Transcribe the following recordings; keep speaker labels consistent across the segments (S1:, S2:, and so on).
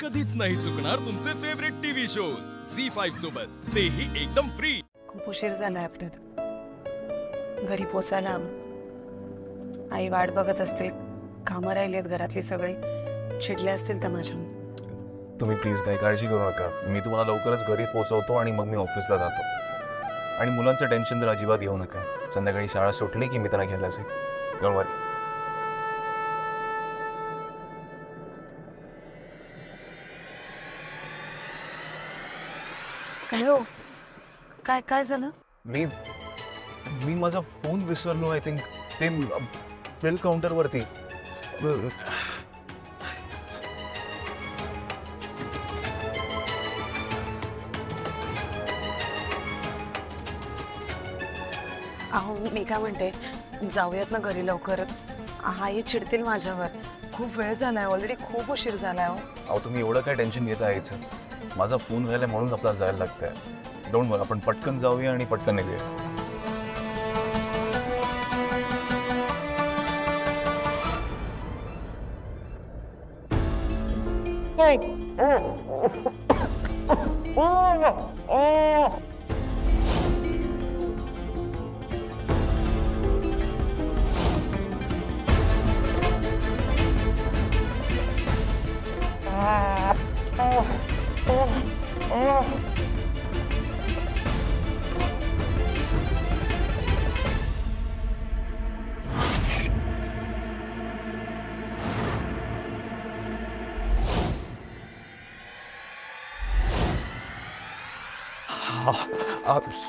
S1: कधीच नाही चुकणार तुमचे फेवरेट टीव्ही शोज झी5 सोबत, तेही एकदम फ्री।
S2: खूप उशीर झालाय आपल्याला घरी पोचायला हवं। आई वाट बघत असतील, कामं राहिलीत घरातली सगळी, चिडले असतील तर माझ्या।
S3: तुम्ही प्लीज काही काळजी करू नका, मी तुम्हाला लवकरच घरी पोहोचवतो आणि मग मी ऑफिसला जातो। आणि मुलांचं टेन्शन तर अजिबात घेऊ नका, संध्याकाळी शाळा सुटली की मी त्यांना घ्यायला जाईल, डोंट वरी।
S2: हॅलो, काय काय झालं?
S3: मी माझा फोन विसरलो, आय थिंक ते बिल काउंटर वरती।
S2: अहो मी काय म्हणते, जाऊयात ना घरी लवकर। आई चिडतील माझ्यावर, खूप वेळ झालाय, ऑलरेडी खूप उशीर झालाय।
S3: अहो तुम्ही एवढं काय टेन्शन घेता यायचं, माझा फोन राहिला म्हणून आपल्याला जायला लागतंय, डोंट वरी। आपण पटकन जाऊया आणि पटकन निघूया।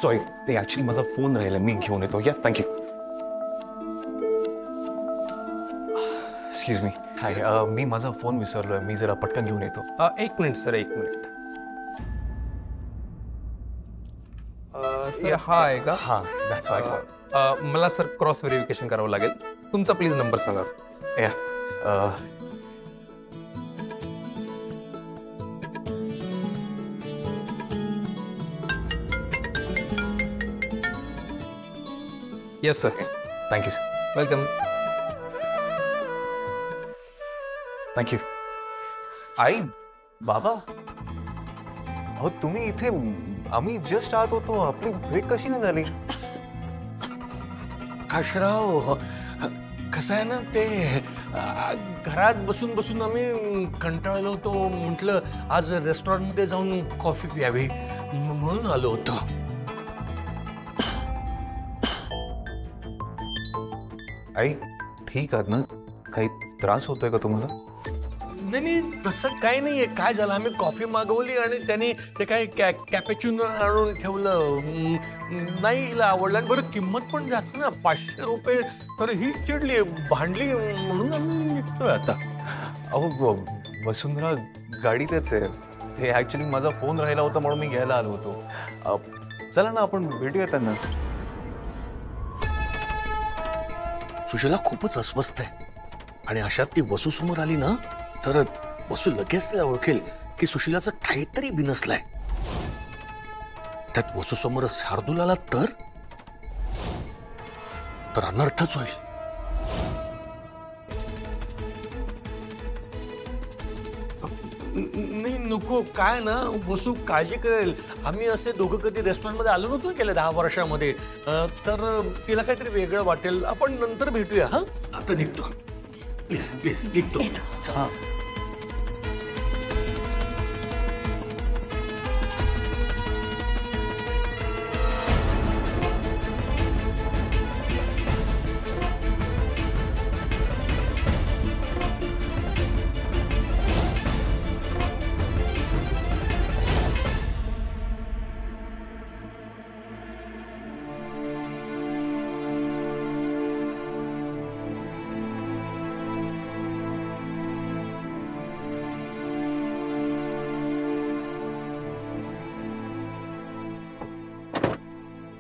S3: सॉरी, ते ऍक्च्युली माझा फोन राहिला, मी घेऊन येतो। या, थँक्यू। एक्सक्यूज मी, हाय, मी माझा फोन विसरलोय, मी जरा पटकन घेऊन येतो।
S4: एक मिनिट सर, एक मिनिट। सर हा आहे का?
S3: हां, दॅट्स माय फोन।
S4: मला सर क्रॉस व्हेरिफिकेशन करावं लागेल, तुमचा प्लीज नंबर सांगा।
S3: या,
S4: yes sir.
S3: Thank you sir.
S4: Welcome.
S3: Thank you. आई, बाबा, अहो तुम्ही इथे, आम्ही जस्ट आत होतो, आपली भेट कशी नाही झाली?
S5: काशराव, कसं आहे ना, ते घरात बसून बसून आम्ही कंटाळलो होतो, म्हटलं आज रेस्टॉरंटमध्ये जाऊन कॉफी प्यावी म्हणून आलो होतो।
S3: आई ठीक आहात ना? काही त्रास होतोय का तुम्हाला?
S5: नाही नाही, तसं काही नाहीये। काय झालं, आम्ही कॉफी मागवली आणि त्याने ते काय कॅपेचिनो आणून ठेवलं, नाही हिला आवडलं, आणि बरं किंमत पण जास्त ना, 500 रुपये, तर ही चिडली, भांडली, म्हणून आम्ही निघतोय आता।
S3: अहो वसुंधरा गाडीतच आहे, हे ऍक्च्युली माझा फोन राहिला होता म्हणून मी घ्यायला आलो होतो। चला ना आपण भेटूया त्यांना।
S5: सुशीला खूपच अस्वस्थ आहे, आणि अशात ती वसू समोर आली ना, तर वसू लगेच ओळखेल की सुशीलाचं काहीतरी बिनसलंय। त्यात वसू समोर शार्दूल आला तर अनर्थच होईल। नाही नको, काय ना, वसू काळजी करेल। आम्ही असे दोघं कधी रेस्टॉरंटमध्ये आलो नव्हतो गेल्या 10 वर्षामध्ये, तर तिला काहीतरी वेगळं वाटेल। आपण नंतर भेटूया। हा, आता निघतो, प्लीज प्लीज निघतो। हा,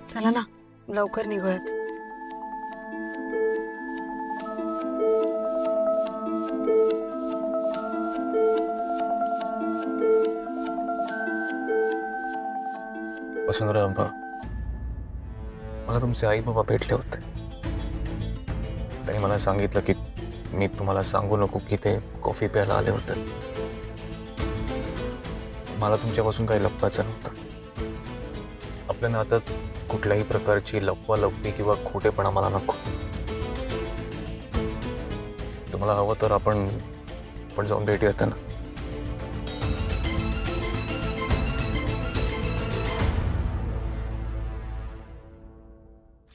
S2: चला ना लवकर निघूयात।
S3: वसुंधरा, मला तुमचे आई बाबा भेटले होते, त्यांनी मला सांगितलं की मी तुम्हाला सांगू नको की ते कॉफी प्यायला आले होते। मला तुमच्यापासून काही लपवायचं नव्हतं. आपल्या नात्यात कुठल्याही प्रकारची लपवालपवी किंवा खोटेपणा मला नको. तुम्हाला हवं तर आपण जाऊन भेटूयात ना.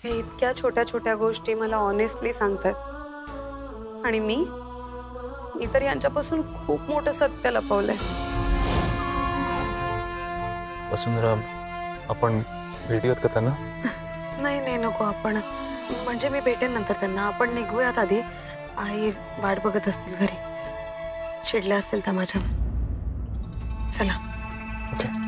S2: हे इतक्या छोट्या छोट्या गोष्टी मला ऑनेस्टली सांगतात आणि मी तर यांच्यापासून खूप मोठं सत्य लपवलंय.
S3: वसुंधरा, आपण भेटूयात का त्यांना?
S2: नाही नाही नको. आपण म्हणजे मी भेटेन नंतर त्यांना. आपण निघूयात आधी. आई वाट बघत असतील घरी. चिडल्या असतील त्या माझ्यावर. चला.
S3: ओके.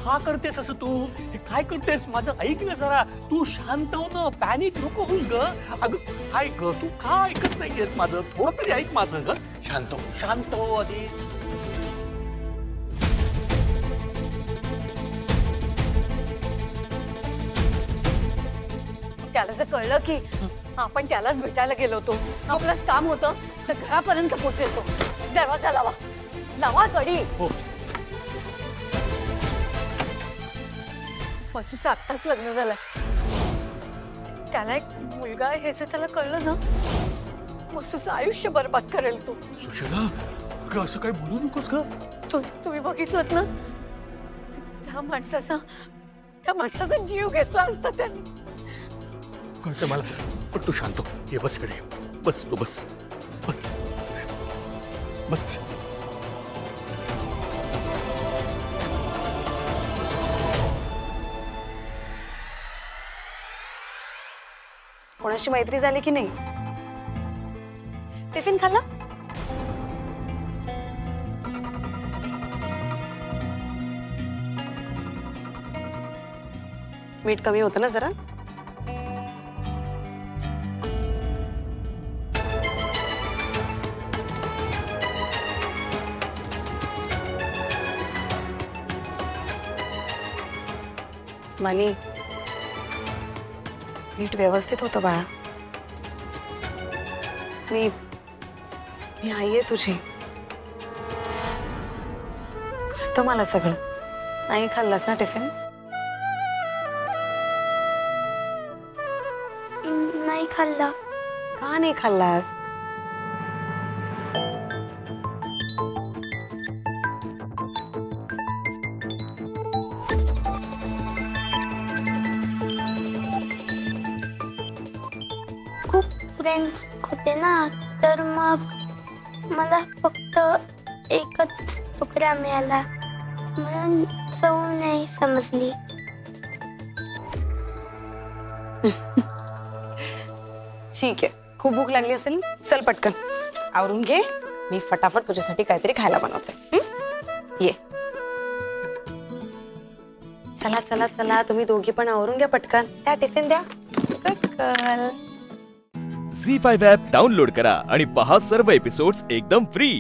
S5: का करतेस असं तू? हे काय करतेस? माझं ऐक ना जरा. तू शांत हो ना. पॅनिक नको होऊस ग. अगं काय ग, तू का ऐकत नाहीयेस माझं? थोडं तरी ऐक माझं ग. शांत हो आधी.
S6: त्याला जर कळलं की आपण त्यालाच भेटायला गेलो होतो, आपलंच काम होतं, तर घरापर्यंत पोहोचेल तो. दरवाजा लावा कडी.
S5: हो.
S6: वसूचं आत्ताच लग्न झालंय. त्याला एक मुलगा आहे हे जर त्याला कळलं ना, वसूचं आयुष्य बरबाद करेल तो.
S5: सुशेला, ग असं काही बोलू नकोस ग.
S6: तुम्ही बघितलं ना, त्या माणसाचा जीव घेतला असता त्याने.
S5: कळतं मला, पण तू शांत हो. ये बस कडे. बस तू बस. बस बस.
S2: कोणाशी मैत्री झाली की नाही? टिफिन खाल्ला? मीठ कमी होतं ना जरा? मनी, नीट व्यवस्थित होतं बाळा. मी आई आहे तुझी. कळतं मला सगळं. नाही खाल्लास ना टिफिन?
S7: नाही खाल्ला.
S2: का नाही खाल्लास?
S7: खूप फ्रेंड्स होते ना, तर मग मला फक्त एकच तुकडा मिळाला म्हणून चव नाही समजली.
S2: ठीक आहे. खूप भूक लागली असेल, चल पटकन आवरून घे. मी फटाफट तुझ्यासाठी काहीतरी खायला बनवते. ये. चला चला चला, तुम्ही दोघी पण आवरून घ्या पटकन. त्या टिफिन द्या पटकन.
S1: झी5 ॲप डाउनलोड करा आणि पहा सर्व एपिसोड्स एकदम फ्री.